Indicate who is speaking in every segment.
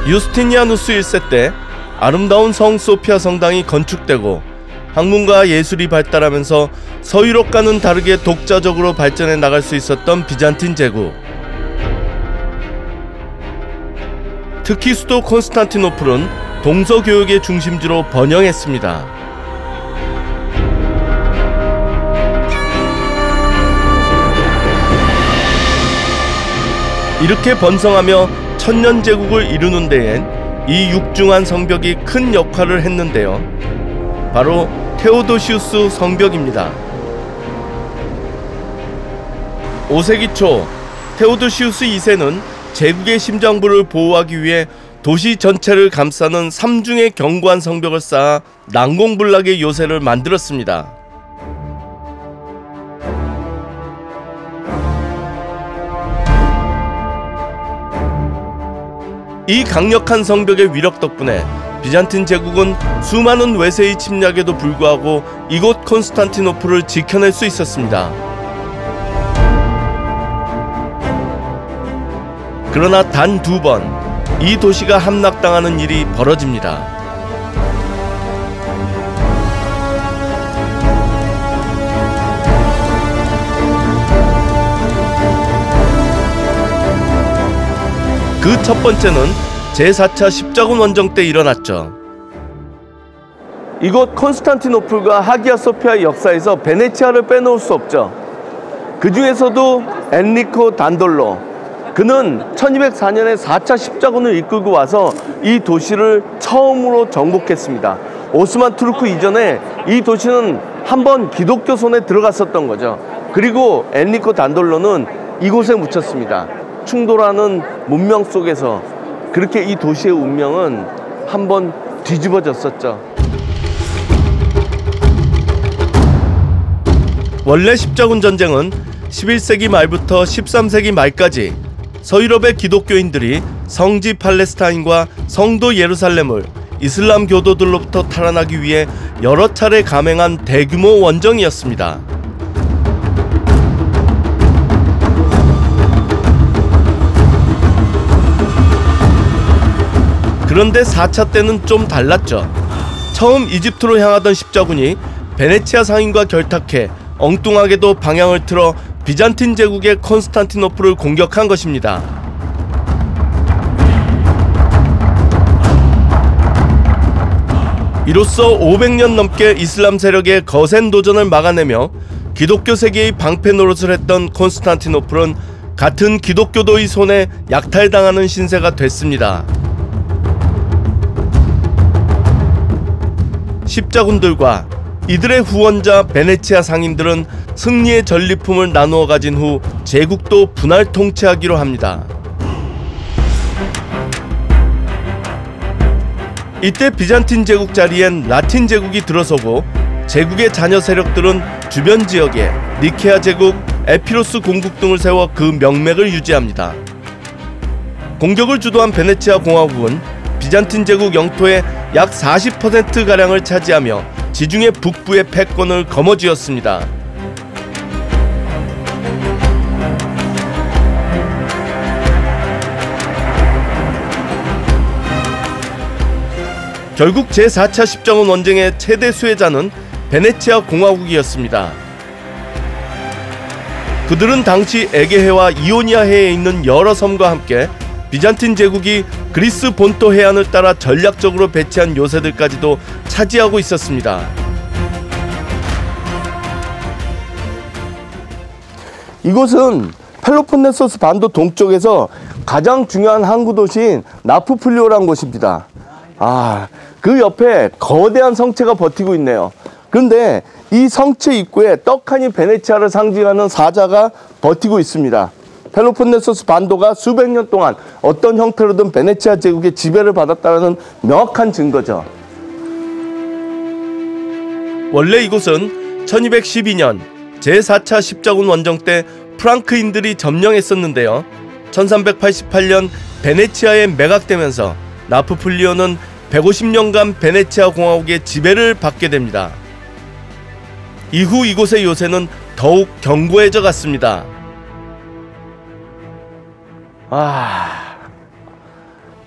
Speaker 1: 유스티니아누스 1세 때 아름다운 성 소피아 성당이 건축되고 학문과 예술이 발달하면서 서유럽과는 다르게 독자적으로 발전해 나갈 수 있었던 비잔틴 제국. 특히 수도 콘스탄티노플은 동서교역의 중심지로 번영했습니다. 이렇게 번성하며 천년제국을 이루는 데엔 이 육중한 성벽이 큰 역할을 했는데요. 바로 테오도시우스 성벽입니다. 5세기 초 테오도시우스 2세는 제국의 심장부를 보호하기 위해 도시 전체를 감싸는 삼중의 견고한 성벽을 쌓아 난공불락의 요새를 만들었습니다. 이 강력한 성벽의 위력 덕분에 비잔틴 제국은 수많은 외세의 침략에도 불구하고 이곳 콘스탄티노플을 지켜낼 수 있었습니다. 그러나 단 2번 이 도시가 함락당하는 일이 벌어집니다. 그 첫 번째는 제4차 십자군 원정 때 일어났죠. 이곳 콘스탄티노플과 하기야 소피아의 역사에서 베네치아를 빼놓을 수 없죠. 그 중에서도 엔리코 단돌로, 그는 1204년에 4차 십자군을 이끌고 와서 이 도시를 처음으로 정복했습니다. 오스만 투르크 이전에 이 도시는 한번 기독교 손에 들어갔었던 거죠. 그리고 엔리코 단돌로는 이곳에 묻혔습니다. 충돌하는 문명 속에서 그렇게 이 도시의 운명은 한번 뒤집어졌었죠. 원래 십자군 전쟁은 11세기 말부터 13세기 말까지 서유럽의 기독교인들이 성지 팔레스타인과 성도 예루살렘을 이슬람 교도들로부터 탈환하기 위해 여러 차례 감행한 대규모 원정이었습니다. 그런데 4차 때는 좀 달랐죠. 처음 이집트로 향하던 십자군이 베네치아 상인과 결탁해 엉뚱하게도 방향을 틀어 비잔틴 제국의 콘스탄티노플을 공격한 것입니다. 이로써 500년 넘게 이슬람 세력의 거센 도전을 막아내며 기독교 세계의 방패 노릇을 했던 콘스탄티노플은 같은 기독교도의 손에 약탈당하는 신세가 됐습니다. 십자군들과 이들의 후원자 베네치아 상인들은 승리의 전리품을 나누어 가진 후 제국도 분할 통치하기로 합니다. 이때 비잔틴 제국 자리엔 라틴 제국이 들어서고 제국의 자녀 세력들은 주변 지역에 니케아 제국, 에피로스 공국 등을 세워 그 명맥을 유지합니다. 공격을 주도한 베네치아 공화국은 비잔틴 제국 영토의 약 40%가량을 차지하며 지중해 북부의 패권을 거머쥐었습니다. 결국 제4차 십자군 원정의 최대 수혜자는 베네치아 공화국이었습니다. 그들은 당시 에게해와 이오니아해에 있는 여러 섬과 함께 비잔틴 제국이 그리스 본토 해안을 따라 전략적으로 배치한 요새들까지도 차지하고 있었습니다. 이곳은 펠로폰네소스 반도 동쪽에서 가장 중요한 항구 도시인 나프플리오라는 곳입니다. 그 옆에 거대한 성체가 버티고 있네요. 그런데 이 성체 입구에 떡하니 베네치아를 상징하는 사자가 버티고 있습니다. 펠로폰네소스 반도가 수백 년 동안 어떤 형태로든 베네치아 제국의 지배를 받았다는 명확한 증거죠. 원래 이곳은 1212년 제4차 십자군 원정 때 프랑크인들이 점령했었는데요. 1388년 베네치아에 매각되면서 나프플리오는 150년간 베네치아 공화국의 지배를 받게 됩니다. 이후 이곳의 요새는 더욱 견고해져 갔습니다.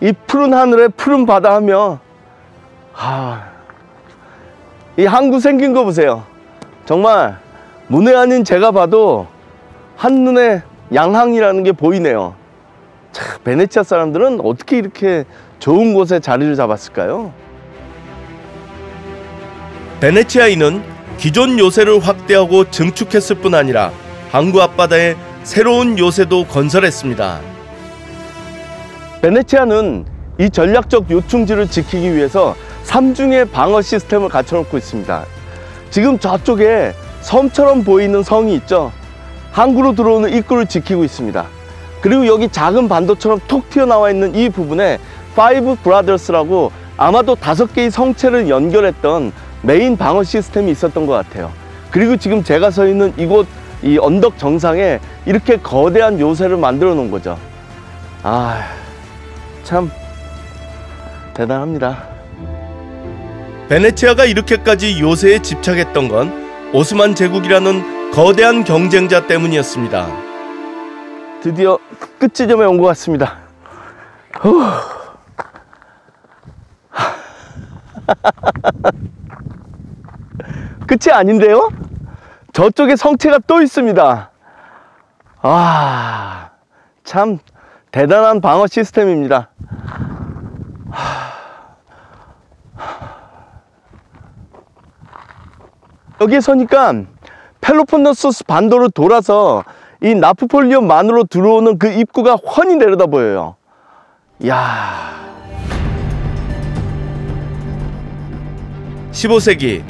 Speaker 1: 이 푸른 하늘에 푸른 바다 하며 이 항구 생긴 거 보세요. 정말 문외 아닌 제가 봐도 한눈에 양항이라는 게 보이네요. 참, 베네치아 사람들은 어떻게 이렇게 좋은 곳에 자리를 잡았을까요?
Speaker 2: 베네치아인은 기존 요새를 확대하고 증축했을 뿐 아니라 항구 앞바다에 새로운 요새도 건설했습니다.
Speaker 1: 베네치아는 이 전략적 요충지를 지키기 위해서 3중의 방어 시스템을 갖춰놓고 있습니다. 지금 저쪽에 섬처럼 보이는 성이 있죠. 항구로 들어오는 입구를 지키고 있습니다. 그리고 여기 작은 반도처럼 톡 튀어나와 있는 이 부분에 파이브 브라더스라고 아마도 5개의 성체를 연결했던 메인 방어 시스템이 있었던 것 같아요. 그리고 지금 제가 서 있는 이곳 이 언덕 정상에 이렇게 거대한 요새를 만들어 놓은 거죠. 참 대단합니다.
Speaker 2: 베네치아가 이렇게까지 요새에 집착했던 건 오스만 제국이라는 거대한 경쟁자 때문이었습니다.
Speaker 1: 드디어 끝지점에 온 것 같습니다. 끝이 아닌데요? 저쪽에 성체가 또 있습니다. 참 대단한 방어 시스템입니다. 여기에 서니까 펠로폰네소스 반도를 돌아서 이 나프폴리온만으로 들어오는 그 입구가 훤히 내려다 보여요. 이야.
Speaker 2: 15세기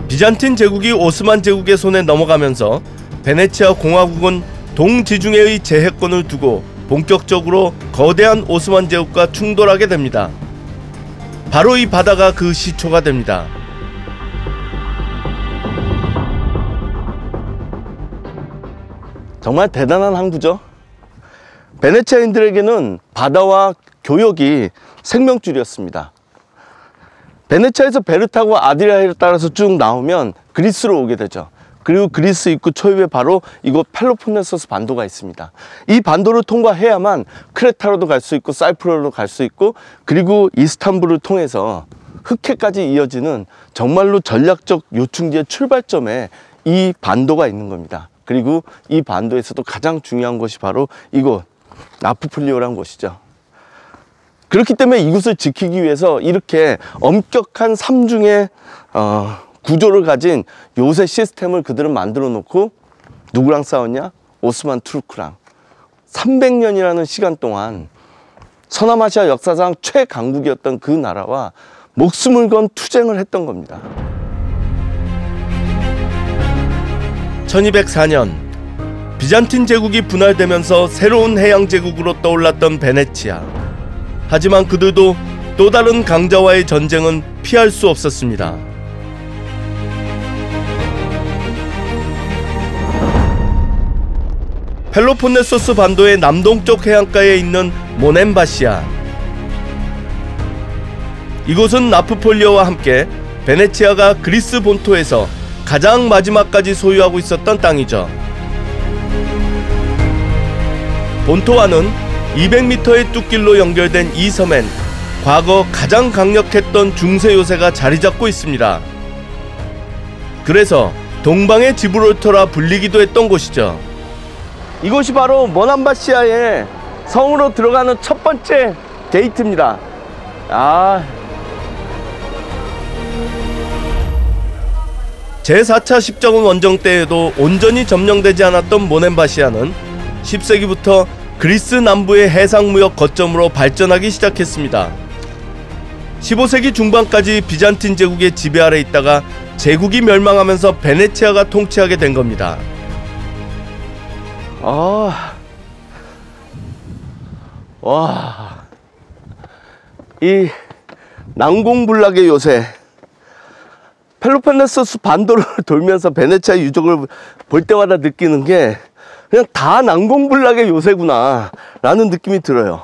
Speaker 2: 비잔틴 제국이 오스만 제국의 손에 넘어가면서 베네치아 공화국은 동지중해의 제해권을 두고 본격적으로 거대한 오스만 제국과 충돌하게 됩니다. 바로 이 바다가 그 시초가 됩니다.
Speaker 1: 정말 대단한 항구죠. 베네치아인들에게는 바다와 교역이 생명줄이었습니다. 베네치아에서 배를 타고 아드리아해를 따라서 쭉 나오면 그리스로 오게 되죠. 그리고 그리스 입구 초입에 바로 이곳 펠로폰네소스 반도가 있습니다. 이 반도를 통과해야만 크레타로도 갈 수 있고 사이프러스로 갈 수 있고, 그리고 이스탄불을 통해서 흑해까지 이어지는 정말로 전략적 요충지의 출발점에 이 반도가 있는 겁니다. 그리고 이 반도에서도 가장 중요한 곳이 바로 이곳 나프폴리오라는 곳이죠. 그렇기 때문에 이곳을 지키기 위해서 이렇게 엄격한 3중의 구조를 가진 요새 시스템을 그들은 만들어 놓고 누구랑 싸웠냐? 오스만 투르크랑 300년이라는 시간 동안 서남아시아 역사상 최강국이었던 그 나라와 목숨을 건 투쟁을 했던 겁니다.
Speaker 2: 1204년 비잔틴 제국이 분할되면서 새로운 해양 제국으로 떠올랐던 베네치아. 하지만 그들도 또 다른 강자와의 전쟁은 피할 수 없었습니다. 펠로폰네소스 반도의 남동쪽 해안가에 있는 모넨바시아. 이곳은 나프폴리오와 함께 베네치아가 그리스 본토에서 가장 마지막까지 소유하고 있었던 땅이죠. 본토와는 200m의 뚝길로 연결된 이 섬엔 과거 가장 강력했던 중세 요새가 자리 잡고 있습니다. 그래서 동방의 지브롤터라 불리기도 했던 곳이죠.
Speaker 1: 이곳이 바로 모넨바시아의 성으로 들어가는 첫 번째 게이트입니다.
Speaker 2: 제4차 십자군 원정 때에도 온전히 점령되지 않았던 모넨바시아는 10세기부터 그리스 남부의 해상무역 거점으로 발전하기 시작했습니다. 15세기 중반까지 비잔틴 제국의 지배 아래 있다가 제국이 멸망하면서 베네치아가 통치하게 된 겁니다.
Speaker 1: 이 난공불락의 요새, 펠로폰네소스 반도를 돌면서 베네치아 유적을 볼 때마다 느끼는 게 그냥 다 난공불락의 요새구나 라는 느낌이 들어요.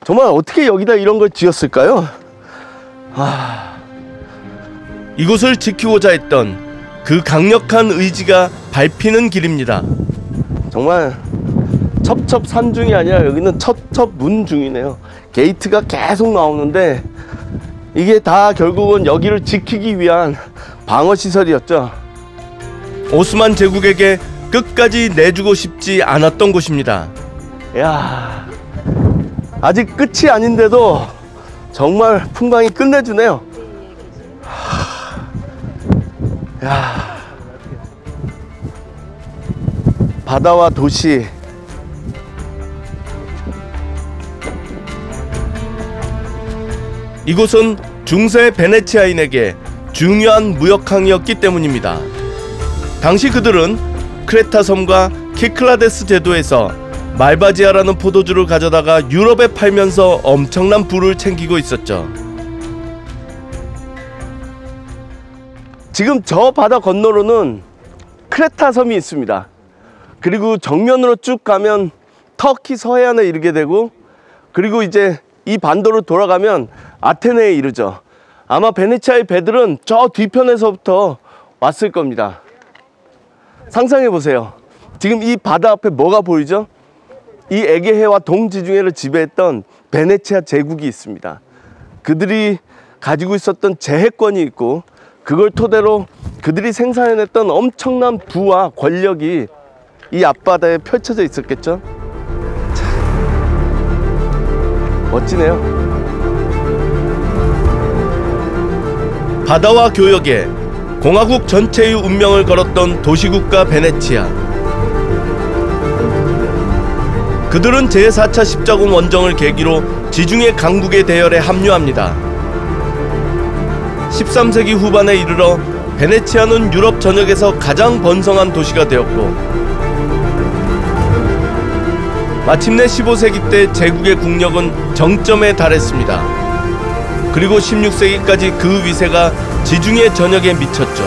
Speaker 1: 정말 어떻게 여기다 이런 걸 지었을까요?
Speaker 2: 이곳을 지키고자 했던 그 강력한 의지가 밟히는 길입니다.
Speaker 1: 정말 첩첩산중이 아니라 여기는 첩첩문중이네요. 게이트가 계속 나오는데 이게 다 결국은 여기를 지키기 위한 방어 시설이었죠.
Speaker 2: 오스만 제국에게 끝까지 내주고 싶지 않았던 곳입니다.
Speaker 1: 야, 아직 끝이 아닌데도 정말 풍광이 끝내주네요. 야, 바다와 도시.
Speaker 2: 이곳은 중세 베네치아인에게 중요한 무역항이었기 때문입니다. 당시 그들은 크레타 섬과 키클라데스 제도에서 말바지아라는 포도주를 가져다가 유럽에 팔면서 엄청난 부를 챙기고 있었죠.
Speaker 1: 지금 저 바다 건너로는 크레타 섬이 있습니다. 그리고 정면으로 쭉 가면 터키 서해안에 이르게 되고, 그리고 이제 이 반도로 돌아가면 아테네에 이르죠. 아마 베네치아의 배들은 저 뒤편에서부터 왔을 겁니다. 상상해 보세요. 지금 이 바다 앞에 뭐가 보이죠? 이 에게해와 동지중해를 지배했던 베네치아 제국이 있습니다. 그들이 가지고 있었던 제해권이 있고, 그걸 토대로 그들이 생산해냈던 엄청난 부와 권력이 이 앞바다에 펼쳐져 있었겠죠. 참, 멋지네요.
Speaker 2: 바다와 교역에 공화국 전체의 운명을 걸었던 도시국가 베네치아. 그들은 제4차 십자군 원정을 계기로 지중해 강국의 대열에 합류합니다. 13세기 후반에 이르러 베네치아는 유럽 전역에서 가장 번성한 도시가 되었고, 마침내 15세기 때 제국의 국력은 정점에 달했습니다. 그리고 16세기까지 그 위세가 지중해 전역에 미쳤죠.